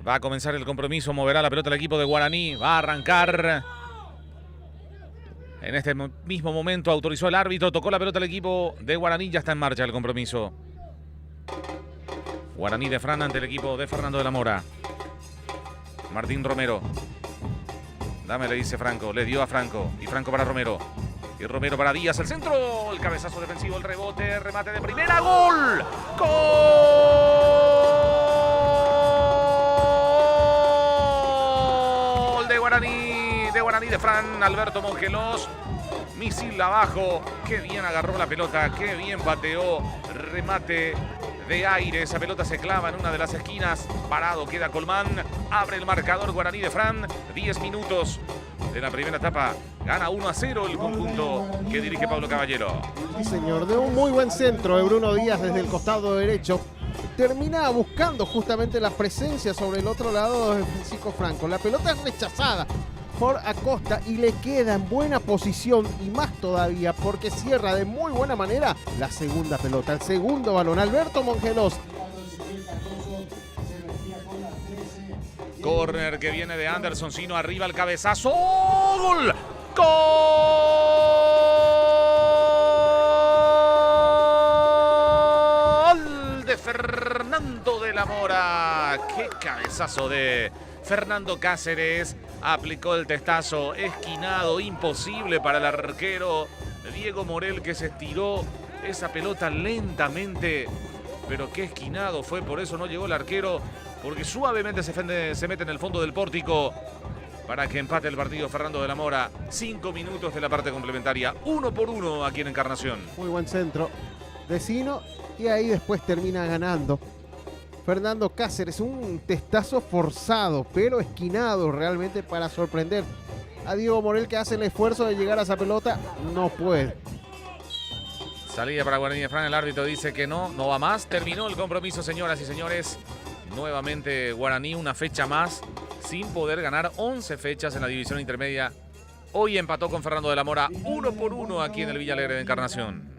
Va a comenzar el compromiso, moverá la pelota el equipo de Guaraní, va a arrancar. En este mismo momento autorizó el árbitro, tocó la pelota el equipo de Guaraní, ya está en marcha el compromiso. Guaraní de Fran ante el equipo de Fernando de la Mora. Martín Romero. Dame, le dice Franco, le dio a Franco. Y Franco para Romero. Y Romero para Díaz, el centro, el cabezazo defensivo, el rebote, remate de primera, ¡gol! ¡Gol! De Guaraní de Fran, Alberto Mongelos. Misil abajo, qué bien agarró la pelota, qué bien pateó, remate de aire, esa pelota se clava en una de las esquinas, parado queda Colmán, abre el marcador Guaraní de Fran, 10 minutos de la primera etapa, gana 1-0 el conjunto que dirige Pablo Caballero. Sí, señor, de un muy buen centro de Bruno Díaz desde el costado derecho, termina buscando justamente la presencia sobre el otro lado de Francisco Franco, la pelota es rechazada por Acosta y le queda en buena posición y más todavía porque cierra de muy buena manera la segunda pelota, el segundo balón. Alberto Mongelos. Corner que viene de Anderson Sino, arriba el cabezazo. ¡Gol! ¡Gol! De Fernando de la Mora. ¡Qué cabezazo de Fernando Cáceres! Aplicó el testazo, esquinado, imposible para el arquero Diego Morel, que se estiró esa pelota lentamente, pero qué esquinado fue, por eso no llegó el arquero, porque suavemente se mete en el fondo del pórtico para que empate el partido Fernando de la Mora. 5 minutos de la parte complementaria, 1-1 aquí en Encarnación. Muy buen centro de Sino y ahí después termina ganando Fernando Cáceres, un testazo forzado, pero esquinado realmente para sorprender a Diego Morel, que hace el esfuerzo de llegar a esa pelota, no puede. Salida para Guaraní de Fran, el árbitro dice que no va más. Terminó el compromiso, señoras y señores. Nuevamente Guaraní, una fecha más, sin poder ganar 11 fechas en la división intermedia. Hoy empató con Fernando de la Mora, 1-1 aquí en el Villa Alegre de Encarnación.